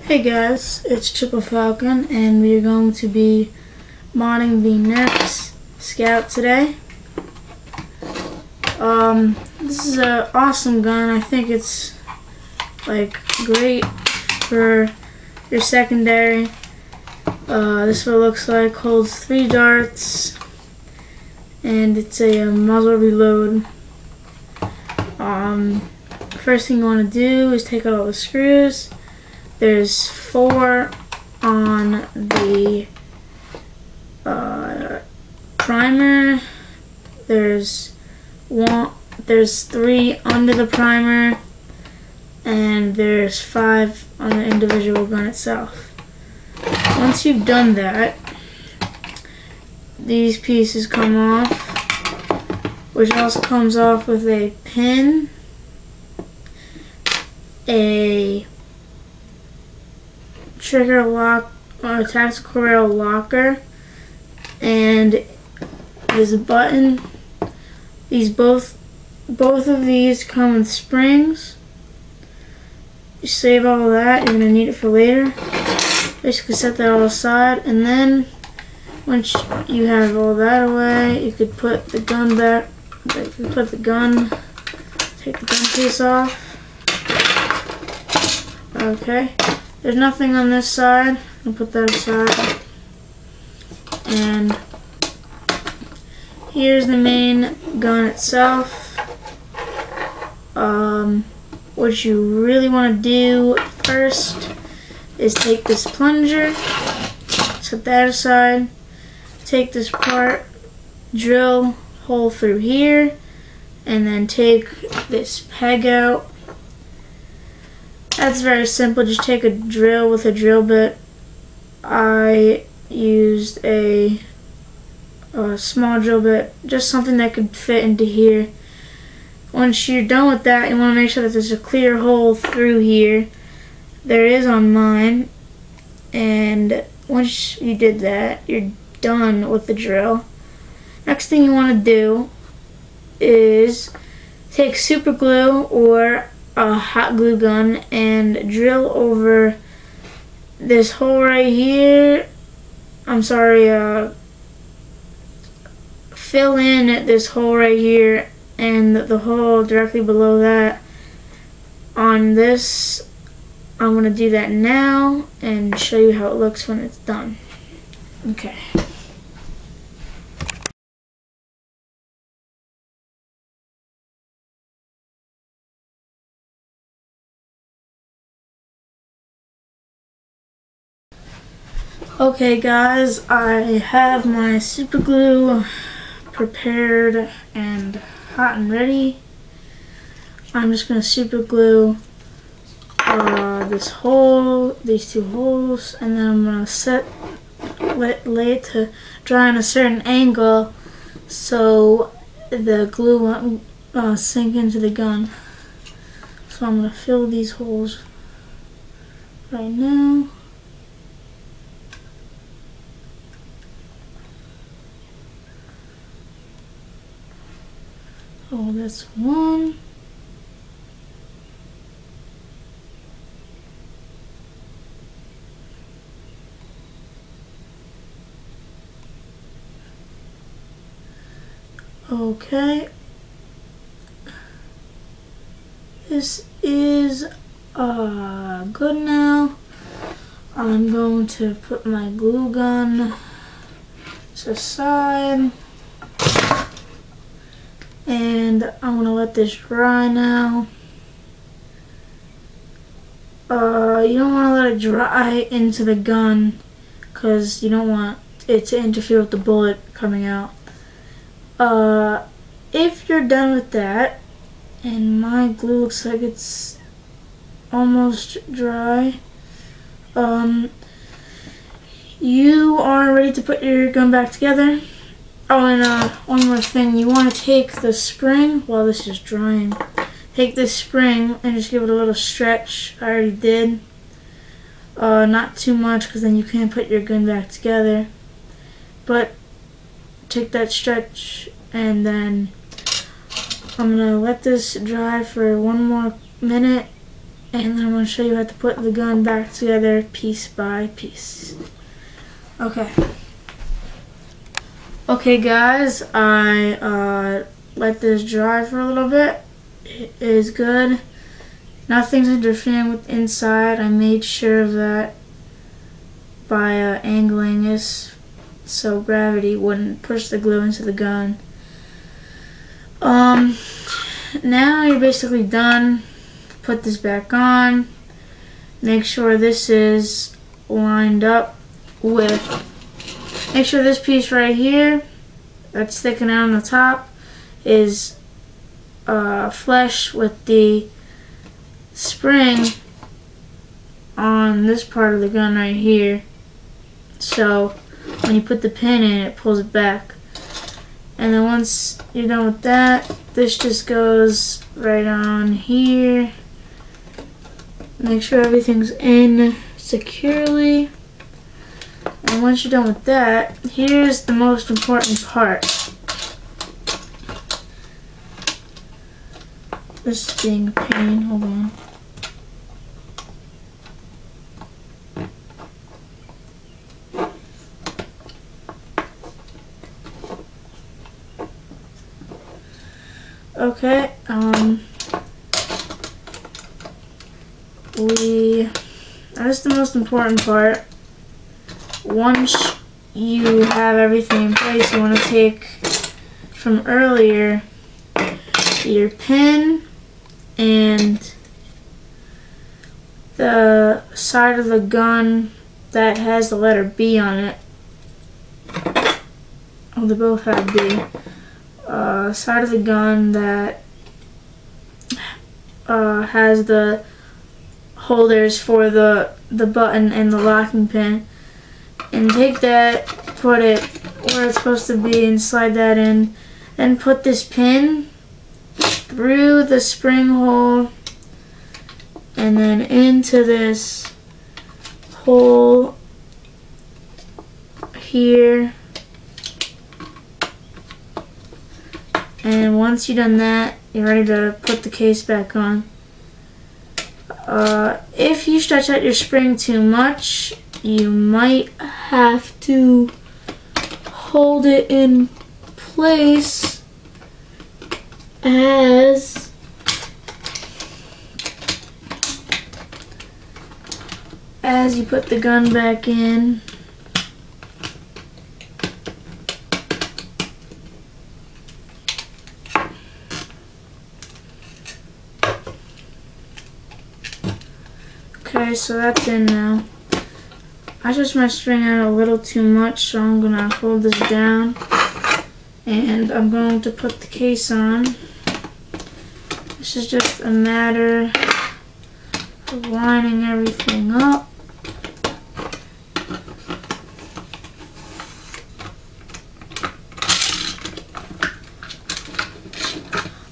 Hey guys, it's Triple Falcon, and we are going to be modding the NERF Scout today. This is an awesome gun. I think it's like great for your secondary. This is what it looks like. Holds 3 darts, and it's a muzzle reload. First thing you want to do is take out all the screws. There's 4 on the primer. There's 3 under the primer, and there's 5 on the individual gun itself. Once you've done that, these pieces come off, which also comes off with a pin, a trigger lock, or a tactical rail locker, and there's a button. Both of these come with springs. You save all of that. You're gonna need it for later. Basically, set that all aside, and then once you have all that away, you could put the gun back. You could put the gun. Take the gun piece off. Okay. There's nothing on this side. I'll put that aside. And here's the main gun itself. What you really want to do first is take this plunger, set that aside, take this part, drill hole through here, and then take this peg out. That's very simple. Just take a drill with a drill bit. I used a small drill bit, just something that could fit into here. Once you're done with that, you want to make sure that there's a clear hole through here. There is on mine. And once you did that, you're done with the drill. Next thing you want to do is take super glue or a hot glue gun and drill over this hole right here. Fill in this hole right here and the hole directly below that. On this, I'm going to do that now and show you how it looks when it's done. Okay. Okay guys, I have my super glue prepared and hot and ready. I'm just going to super glue these 2 holes, and then I'm going to lay it to dry on a certain angle so the glue won't sink into the gun. So I'm going to fill these holes right now. Oh, that's 1. Okay. This is good now. I'm going to put my glue gun to the side. And I'm going to let this dry now. You don't want to let it dry into the gun because you don't want it to interfere with the bullet coming out. If you're done with that, and my glue looks like it's almost dry, you are ready to put your gun back together. Oh, and one more thing, you want to take the spring while this is drying. Take this spring and just give it a little stretch. I already did. Not too much because then you can't put your gun back together. But take that stretch, and then I'm going to let this dry for 1 more minute, And then I'm going to show you how to put the gun back together piece by piece. Okay. Okay guys, I let this dry for a little bit. It is good. Nothing's interfering with inside. I made sure of that by angling this so gravity wouldn't push the glue into the gun. Now you're basically done. Put this back on. Make sure this is lined up with, make sure this piece right here that's sticking out on the top is flush with the spring on this part of the gun right here. So when you put the pin in, it pulls it back. And then once you're done with that, this just goes right on here. Make sure everything's in securely. And once you're done with that, here's the most important part. This is being a pain, hold on. Okay, that's the most important part. Once you have everything in place, you want to take from earlier your pin and the side of the gun that has the letter B on it. Oh, they both have B. Side of the gun that has the holders for the button and the locking pin, and take that, put it where it's supposed to be and slide that in, then put this pin through the spring hole and then into this hole here. And once you've done that, you're ready to put the case back on. If you stretch out your spring too much, you might have to hold it in place as you put the gun back in. Okay, so that's in now. I stretched my string out a little too much, so I'm going to hold this down and I'm going to put the case on. This is just a matter of lining everything up.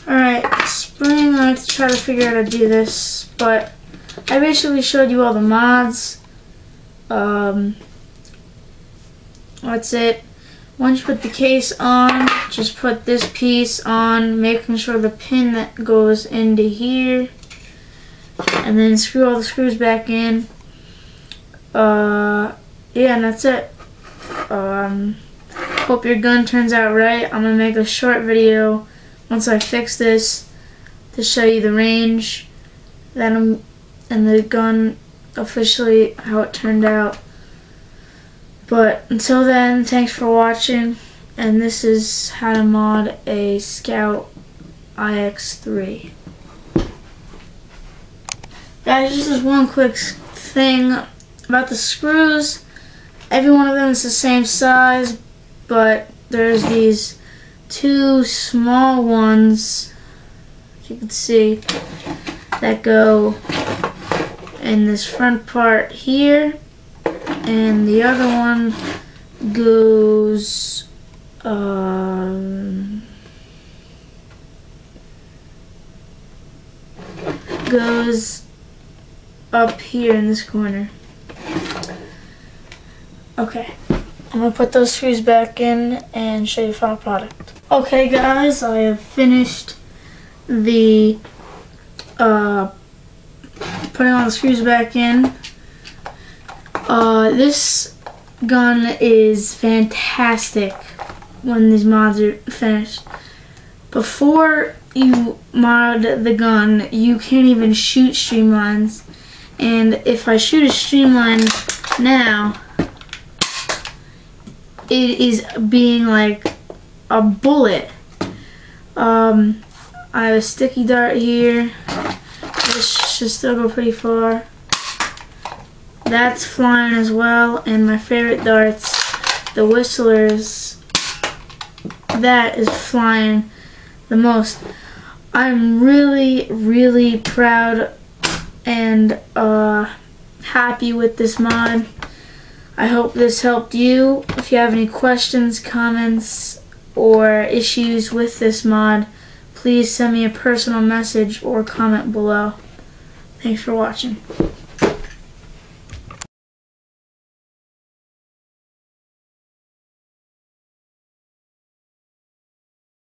Alright, spring, I have to try to figure out how to do this, but I basically showed you all the mods. That's it. Once you put the case on, just put this piece on, making sure the pin that goes into here, and then screw all the screws back in. Yeah, and that's it. Hope your gun turns out right. I'm gonna make a short video once I fix this to show you the range and the gun officially how it turned out. But until then, thanks for watching, and this is how to mod a Scout IX-3. Guys, just this one quick thing about the screws. Every one of them is the same size, but there's these two small ones, as you can see, that go in this front part here, and the other one goes up here in this corner. Okay, I'm gonna put those screws back in and show you the final product. Okay guys, I have finished the putting all the screws back in. This gun is fantastic when these mods are finished. Before you mod the gun, you can't even shoot streamlines. And if I shoot a streamline now, it is being like a bullet. I have a sticky dart here. This should still go pretty far. That's flying as well, and my favorite darts, the whistlers, that is flying the most. I'm really proud and happy with this mod. I hope this helped you. If you have any questions, comments, or issues with this mod, please send me a personal message or comment below. Thanks for watching.